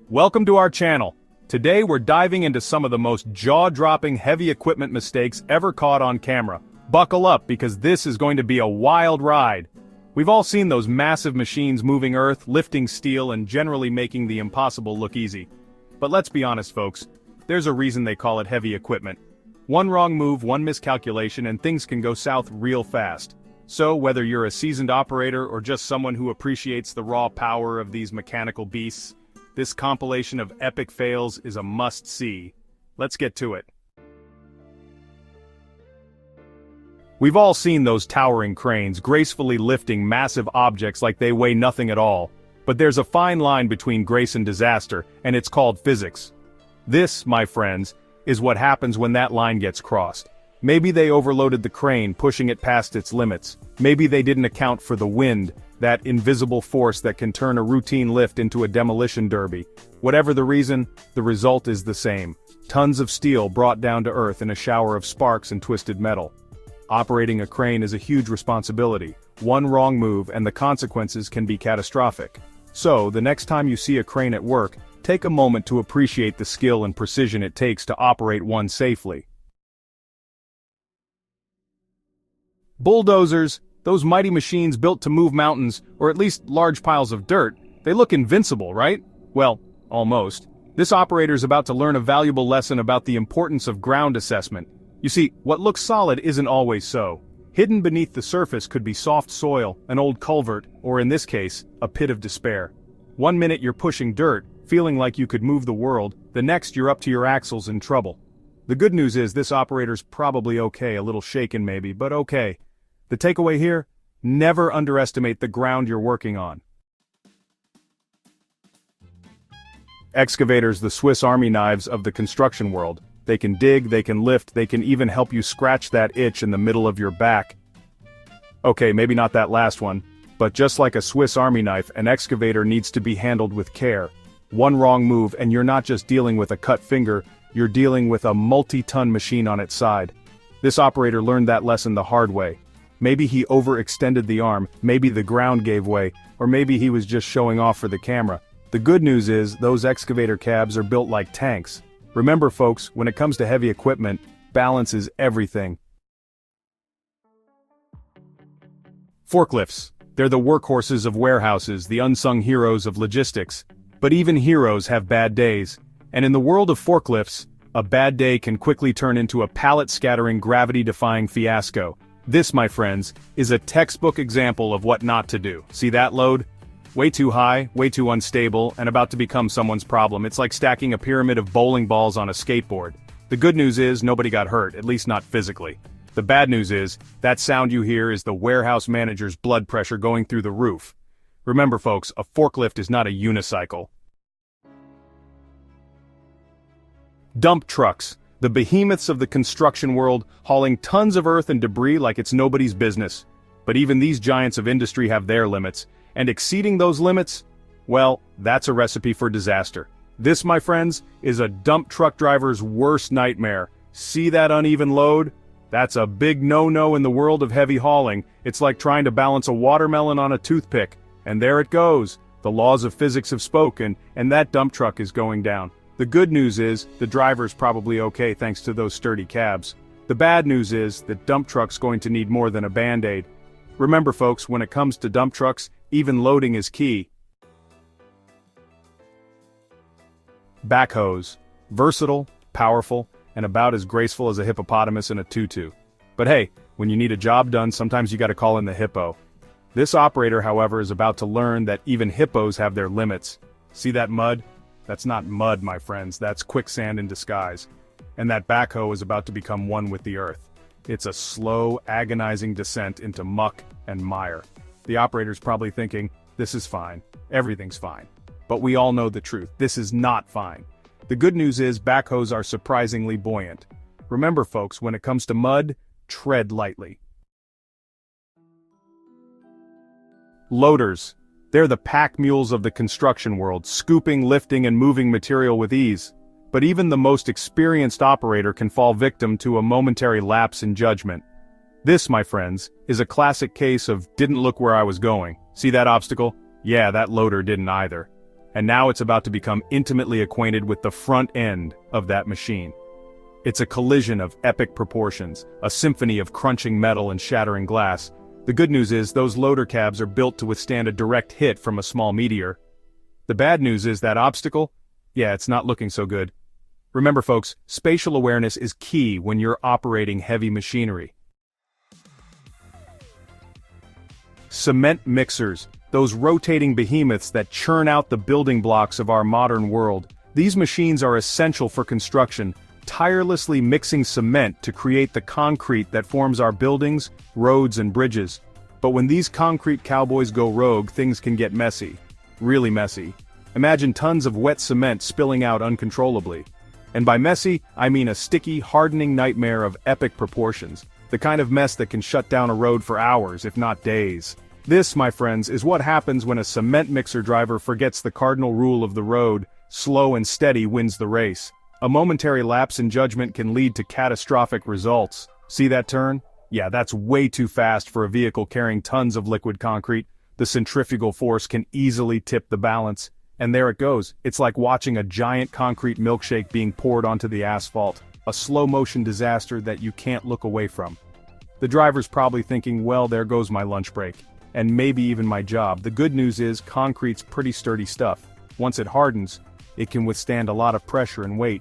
Welcome to our channel. Today we're diving into some of the most jaw-dropping heavy equipment mistakes ever caught on camera. Buckle up because this is going to be a wild ride. We've all seen those massive machines moving earth, lifting steel, and generally making the impossible look easy. But let's be honest, folks, there's a reason they call it heavy equipment. One wrong move, one miscalculation, and things can go south real fast. So, whether you're a seasoned operator or just someone who appreciates the raw power of these mechanical beasts, this compilation of epic fails is a must-see. Let's get to it. We've all seen those towering cranes gracefully lifting massive objects like they weigh nothing at all. But there's a fine line between grace and disaster, and it's called physics. This, my friends, is what happens when that line gets crossed. Maybe they overloaded the crane, pushing it past its limits. Maybe they didn't account for the wind, that invisible force that can turn a routine lift into a demolition derby. Whatever the reason, the result is the same. Tons of steel brought down to earth in a shower of sparks and twisted metal. Operating a crane is a huge responsibility. One wrong move and the consequences can be catastrophic. So, the next time you see a crane at work, take a moment to appreciate the skill and precision it takes to operate one safely. Bulldozers, those mighty machines built to move mountains, or at least large piles of dirt, they look invincible, right? Well, almost. This operator's about to learn a valuable lesson about the importance of ground assessment. You see, what looks solid isn't always so. Hidden beneath the surface could be soft soil, an old culvert, or in this case, a pit of despair. One minute you're pushing dirt, feeling like you could move the world, the next you're up to your axles in trouble. The good news is this operator's probably okay, a little shaken maybe, but okay. The takeaway here? Never underestimate the ground you're working on. Excavators, the Swiss Army knives of the construction world. They can dig, they can lift, they can even help you scratch that itch in the middle of your back. Okay, maybe not that last one, but just like a Swiss Army knife, an excavator needs to be handled with care. One wrong move and you're not just dealing with a cut finger, you're dealing with a multi-ton machine on its side. This operator learned that lesson the hard way. Maybe he overextended the arm, maybe the ground gave way, or maybe he was just showing off for the camera. The good news is, those excavator cabs are built like tanks. Remember folks, when it comes to heavy equipment, balance is everything. Forklifts. They're the workhorses of warehouses, the unsung heroes of logistics. But even heroes have bad days. And in the world of forklifts, a bad day can quickly turn into a pallet-scattering, gravity-defying fiasco. This, my friends, is a textbook example of what not to do. See that load? Way too high, way too unstable, and about to become someone's problem. It's like stacking a pyramid of bowling balls on a skateboard. The good news is, nobody got hurt, at least not physically. The bad news is, that sound you hear is the warehouse manager's blood pressure going through the roof. Remember folks, a forklift is not a unicycle. Dump trucks. The behemoths of the construction world, hauling tons of earth and debris like it's nobody's business. But even these giants of industry have their limits, and exceeding those limits, well, that's a recipe for disaster. This, my friends, is a dump truck driver's worst nightmare. See that uneven load? That's a big no-no in the world of heavy hauling. It's like trying to balance a watermelon on a toothpick. And there it goes. The laws of physics have spoken, and that dump truck is going down. The good news is, the driver's probably okay thanks to those sturdy cabs. The bad news is, that dump truck's going to need more than a band-aid. Remember folks, when it comes to dump trucks, even loading is key. Backhoes. Versatile, powerful, and about as graceful as a hippopotamus in a tutu. But hey, when you need a job done, sometimes you gotta call in the hippo. This operator, however, is about to learn that even hippos have their limits. See that mud? That's not mud, my friends, that's quicksand in disguise. And that backhoe is about to become one with the earth. It's a slow, agonizing descent into muck and mire. The operator's probably thinking, this is fine, everything's fine. But we all know the truth, this is not fine. The good news is backhoes are surprisingly buoyant. Remember folks, when it comes to mud, tread lightly. Loaders. They're the pack mules of the construction world, scooping, lifting, and moving material with ease. But even the most experienced operator can fall victim to a momentary lapse in judgment. This, my friends, is a classic case of didn't look where I was going. See that obstacle? Yeah, that loader didn't either. and now it's about to become intimately acquainted with the front end of that machine. It's a collision of epic proportions, a symphony of crunching metal and shattering glass. The good news is those loader cabs are built to withstand a direct hit from a small meteor. The bad news is that obstacle? Yeah, it's not looking so good. Remember folks, spatial awareness is key when you're operating heavy machinery. Cement mixers, those rotating behemoths that churn out the building blocks of our modern world. These machines are essential for construction, tirelessly mixing cement to create the concrete that forms our buildings, roads, and bridges. But when these concrete cowboys go rogue, things can get messy. Really messy. Imagine tons of wet cement spilling out uncontrollably. And by messy, I mean a sticky, hardening nightmare of epic proportions. The kind of mess that can shut down a road for hours, if not days. This, my friends, is what happens when a cement mixer driver forgets the cardinal rule of the road: slow and steady wins the race. A momentary lapse in judgment can lead to catastrophic results. See that turn? Yeah, that's way too fast for a vehicle carrying tons of liquid concrete. The centrifugal force can easily tip the balance. And there it goes. It's like watching a giant concrete milkshake being poured onto the asphalt. A slow-motion disaster that you can't look away from. The driver's probably thinking, well, there goes my lunch break. And maybe even my job. The good news is, concrete's pretty sturdy stuff. Once it hardens, it can withstand a lot of pressure and weight.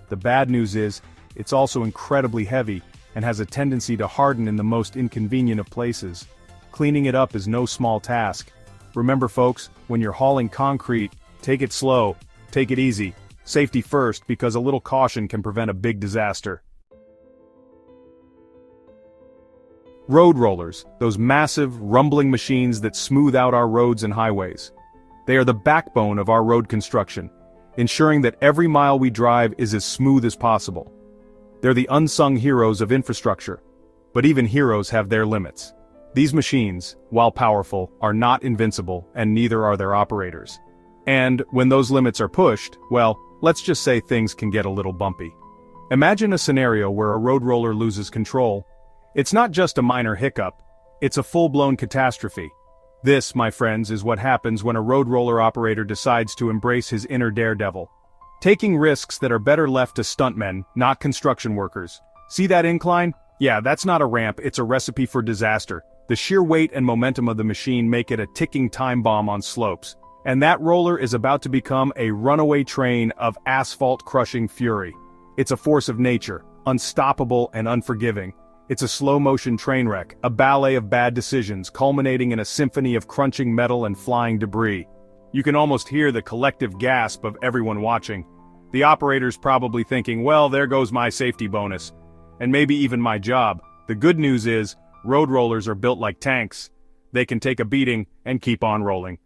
The bad news is, it's also incredibly heavy, and has a tendency to harden in the most inconvenient of places. Cleaning it up is no small task. Remember folks, when you're hauling concrete, take it slow, take it easy. Safety first, because a little caution can prevent a big disaster. Road rollers, those massive, rumbling machines that smooth out our roads and highways. They are the backbone of our road construction, ensuring that every mile we drive is as smooth as possible. They're the unsung heroes of infrastructure. But even heroes have their limits. These machines, while powerful, are not invincible, and neither are their operators. And when those limits are pushed, well, let's just say things can get a little bumpy. Imagine a scenario where a road roller loses control. It's not just a minor hiccup, it's a full-blown catastrophe. This, my friends, is what happens when a road roller operator decides to embrace his inner daredevil. Taking risks that are better left to stuntmen, not construction workers. See that incline? Yeah, that's not a ramp, it's a recipe for disaster. The sheer weight and momentum of the machine make it a ticking time bomb on slopes. And that roller is about to become a runaway train of asphalt-crushing fury. It's a force of nature, unstoppable and unforgiving. It's a slow-motion train wreck, a ballet of bad decisions culminating in a symphony of crunching metal and flying debris. You can almost hear the collective gasp of everyone watching. The operator's probably thinking, well, there goes my safety bonus. And maybe even my job. The good news is, road rollers are built like tanks. They can take a beating and keep on rolling.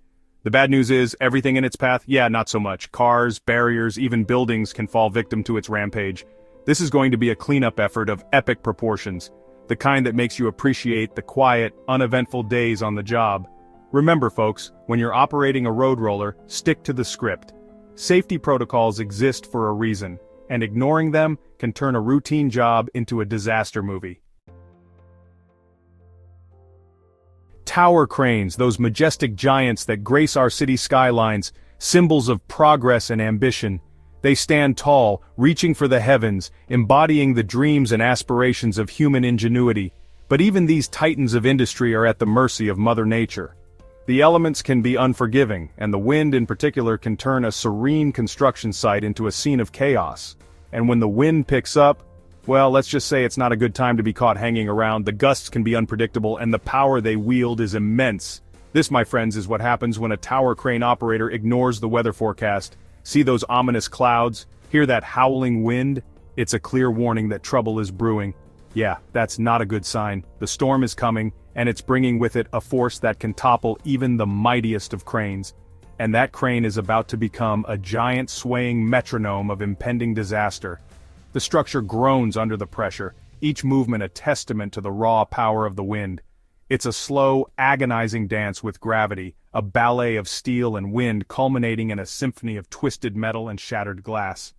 The bad news is, everything in its path, yeah, not so much. Cars, barriers, even buildings can fall victim to its rampage. This is going to be a cleanup effort of epic proportions, the kind that makes you appreciate the quiet, uneventful days on the job. Remember folks, when you're operating a road roller, stick to the script. Safety protocols exist for a reason, and ignoring them can turn a routine job into a disaster movie. Tower cranes, those majestic giants that grace our city skylines, symbols of progress and ambition. They stand tall, reaching for the heavens, embodying the dreams and aspirations of human ingenuity. But even these titans of industry are at the mercy of Mother Nature. The elements can be unforgiving, and the wind in particular can turn a serene construction site into a scene of chaos. And when the wind picks up, well, let's just say it's not a good time to be caught hanging around. The gusts can be unpredictable, and the power they wield is immense. This, my friends, is what happens when a tower crane operator ignores the weather forecast. See those ominous clouds? Hear that howling wind? It's a clear warning that trouble is brewing. Yeah, that's not a good sign. The storm is coming, and it's bringing with it a force that can topple even the mightiest of cranes. And that crane is about to become a giant swaying metronome of impending disaster. The structure groans under the pressure, each movement a testament to the raw power of the wind. It's a slow, agonizing dance with gravity, a ballet of steel and wind culminating in a symphony of twisted metal and shattered glass.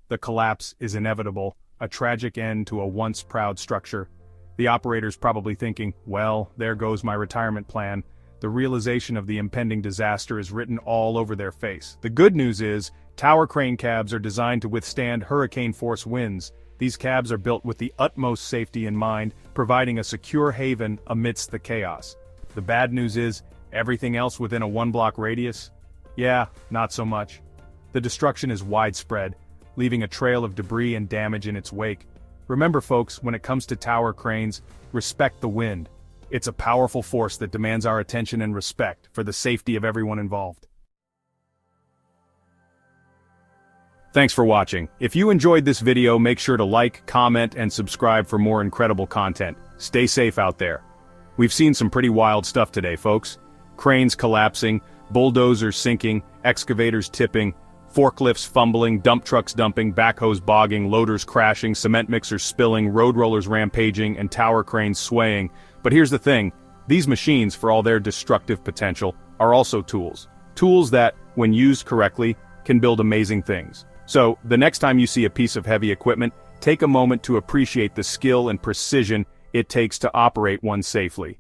The collapse is inevitable, a tragic end to a once proud structure. The operator's probably thinking, well, there goes my retirement plan. the realization of the impending disaster is written all over their face. The good news is, tower crane cabs are designed to withstand hurricane-force winds. These cabs are built with the utmost safety in mind, providing a secure haven amidst the chaos. The bad news is, everything else within a one-block radius? Yeah, not so much. The destruction is widespread, leaving a trail of debris and damage in its wake. Remember folks, when it comes to tower cranes, respect the wind. It's a powerful force that demands our attention and respect for the safety of everyone involved. Thanks for watching. If you enjoyed this video, make sure to like, comment, and subscribe for more incredible content. Stay safe out there. We've seen some pretty wild stuff today, folks. Cranes collapsing, bulldozers sinking, excavators tipping, forklifts fumbling, dump trucks dumping, backhoes bogging, loaders crashing, cement mixers spilling, road rollers rampaging, and tower cranes swaying. But here's the thing, these machines, for all their destructive potential, are also tools. Tools that, when used correctly, can build amazing things. So, the next time you see a piece of heavy equipment, take a moment to appreciate the skill and precision it takes to operate one safely.